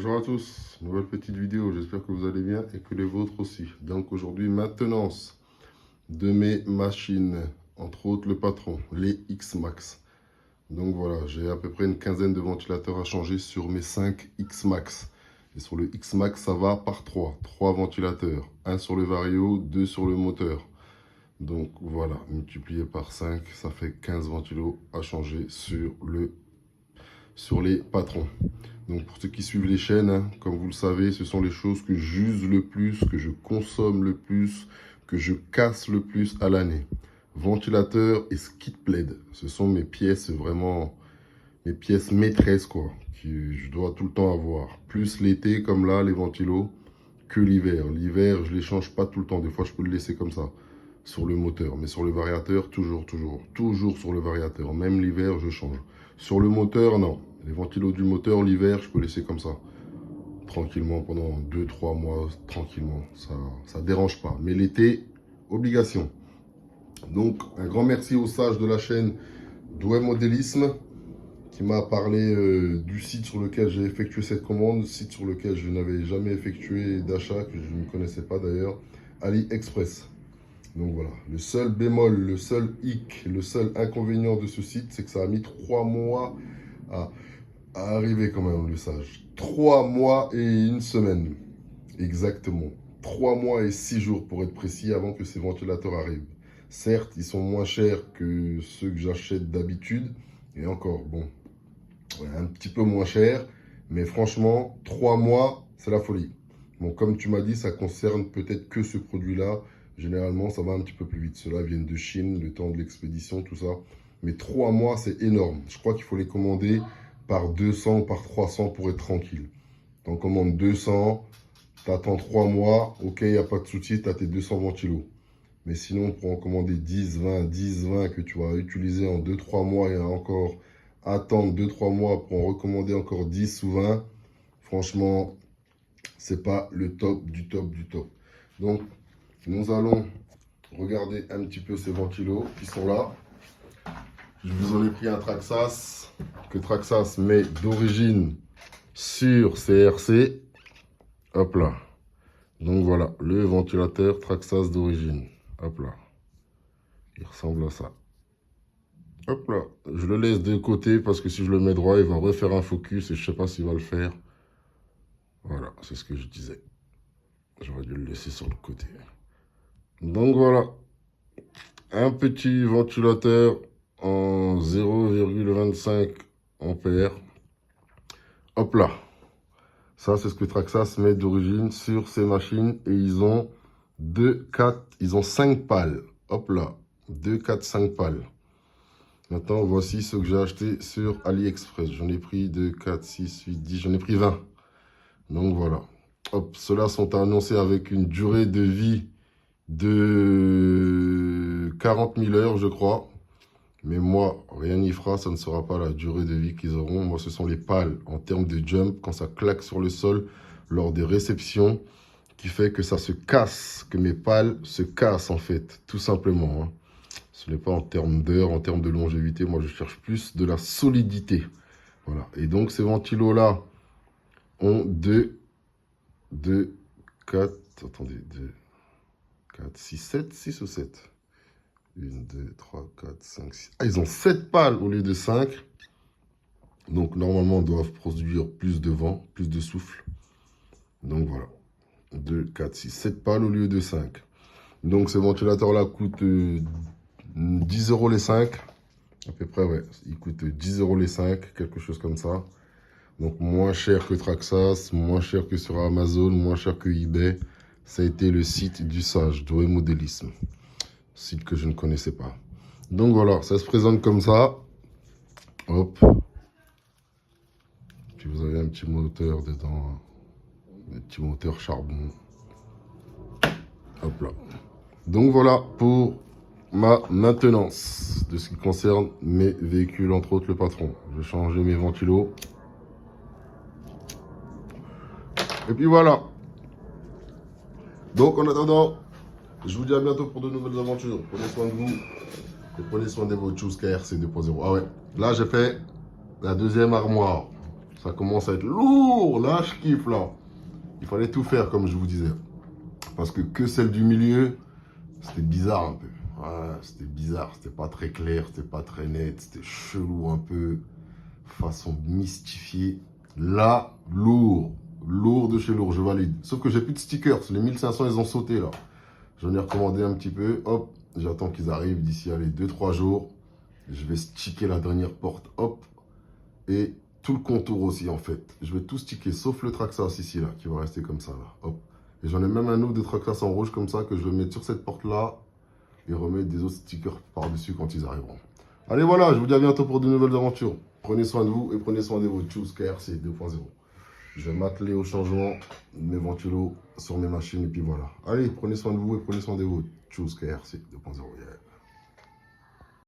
Bonjour à tous, nouvelle petite vidéo, j'espère que vous allez bien et que les vôtres aussi. Donc aujourd'hui, maintenance de mes machines, entre autres le patron, les X-Max. Donc voilà, j'ai à peu près une quinzaine de ventilateurs à changer sur mes 5 X-Max. Et sur le X-Max, ça va par 3. 3 ventilateurs, un sur le vario, 2 sur le moteur. Donc voilà, multiplié par 5, ça fait 15 ventilos à changer sur les patrons. Donc pour ceux qui suivent les chaînes, hein, comme vous le savez, ce sont les choses que j'use le plus, que je consomme le plus, que je casse le plus à l'année. Ventilateur et skid plate, ce sont mes pièces vraiment, mes pièces maîtresses quoi, que je dois tout le temps avoir. Plus l'été comme là, les ventilos, que l'hiver. L'hiver, je les change pas tout le temps. Des fois, je peux le laisser comme ça sur le moteur, mais sur le variateur, toujours sur le variateur. Même l'hiver, je change. Sur le moteur, non. Les ventilos du moteur, l'hiver, je peux laisser comme ça. Tranquillement, pendant 2-3 mois, tranquillement. Ça dérange pas. Mais l'été, obligation. Donc, un grand merci aux sages de la chaîne Douai Modélisme qui m'a parlé du site sur lequel j'ai effectué cette commande, site sur lequel je n'avais jamais effectué d'achat, que je ne connaissais pas d'ailleurs, AliExpress. Donc voilà, le seul bémol, le seul hic, le seul inconvénient de ce site, c'est que ça a mis 3 mois à arriver quand même, le sage. 3 mois et une semaine, exactement. 3 mois et 6 jours pour être précis avant que ces ventilateurs arrivent. Certes, ils sont moins chers que ceux que j'achète d'habitude, et encore, bon, ouais, un petit peu moins cher, mais franchement, 3 mois, c'est la folie. Bon, comme tu m'as dit, ça concerne peut-être que ce produit-là. Généralement, ça va un petit peu plus vite. Ceux-là viennent de Chine, le temps de l'expédition, tout ça. Mais 3 mois, c'est énorme. Je crois qu'il faut les commander par 200 ou par 300 pour être tranquille. Tu en commandes 200, tu attends 3 mois, ok, il n'y a pas de souci, tu as tes 200 ventilos. Mais sinon, pour en commander 10, 20 que tu vas utiliser en 2-3 mois et encore attendre 2-3 mois pour en recommander encore 10 ou 20, franchement, c'est pas le top du top du top. Donc, nous allons regarder un petit peu ces ventilos qui sont là. Je vous en ai pris un Traxxas, que Traxxas met d'origine sur CRC. Hop là. Donc voilà, le ventilateur Traxxas d'origine. Hop là. Il ressemble à ça. Hop là, je le laisse de côté parce que si je le mets droit, il va refaire un focus et je ne sais pas s'il va le faire. Voilà, c'est ce que je disais. J'aurais dû le laisser sur le côté. Donc voilà, un petit ventilateur en 0,25 ampères. Hop là, ça c'est ce que Traxxas met d'origine sur ces machines et ils ont 5 pales. Hop là, 2, 4, 5 pales. Maintenant, voici ce que j'ai acheté sur AliExpress. J'en ai pris 2, 4, 6, 8, 10, j'en ai pris 20. Donc voilà. Hop, ceux-là sont annoncés avec une durée de vie de 40 000 heures, je crois. Mais moi, rien n'y fera, ça ne sera pas la durée de vie qu'ils auront. Moi, ce sont les pales en termes de jump, quand ça claque sur le sol lors des réceptions, qui fait que ça se casse, que mes pales se cassent en fait, tout simplement. Hein. Ce n'est pas en termes d'heures, en termes de longévité. Moi, je cherche plus de la solidité. Voilà. Et donc, ces ventilos-là ont 2, 4, attendez, 2, 4, 6, 7, 6 ou 7. 1, 2, 3, 4, 5, 6. Ah, ils ont 7 pales au lieu de 5. Donc, normalement, ils doivent produire plus de vent, plus de souffle. Donc, voilà. 2, 4, 6, 7 pales au lieu de 5. Donc, ces ventilateurs-là coûtent 10 € les 5. À peu près, ouais. Ils coûtent 10 € les 5, quelque chose comme ça. Donc, moins cher que Traxxas, moins cher que sur Amazon, moins cher que eBay. Ça a été le site du sage, Douai Modélisme. Site que je ne connaissais pas. Donc, voilà, ça se présente comme ça. Hop. Puis, vous avez un petit moteur dedans. Un petit moteur charbon. Hop là. Donc, voilà pour ma maintenance de ce qui concerne mes véhicules, entre autres le patron. Je vais changer mes ventilos. Et puis voilà. Donc en attendant, je vous dis à bientôt pour de nouvelles aventures. Prenez soin de vous et prenez soin de vos choses KRC 2.0. Ah ouais, là j'ai fait la deuxième armoire. Ça commence à être lourd. Là, je kiffe, là. Il fallait tout faire, comme je vous disais. Parce que celle du milieu, c'était bizarre un peu. Ouais, c'était bizarre. C'était pas très clair, c'était pas très net. C'était chelou un peu. Façon mystifiée. Là, lourd. Lourd de chez lourd, je valide. Sauf que j'ai plus de stickers. Les 1500, ils ont sauté, là. J'en ai recommandé un petit peu. Hop, j'attends qu'ils arrivent d'ici, allez, 2-3 jours. Je vais sticker la dernière porte. Hop. Et tout le contour aussi, en fait. Je vais tout sticker, sauf le Traxxas ici, là, qui va rester comme ça, là. Hop. Et j'en ai même un autre de Traxxas en rouge, comme ça, que je vais mettre sur cette porte-là. Et remettre des autres stickers par-dessus quand ils arriveront. Allez, voilà, je vous dis à bientôt pour de nouvelles aventures. Prenez soin de vous et prenez soin de vos Choose KRC 2.0. Je vais m'atteler au changement de mes ventilos sur mes machines et puis voilà. Allez, prenez soin de vous et prenez soin de vos Choose KRC 2.0. Yeah.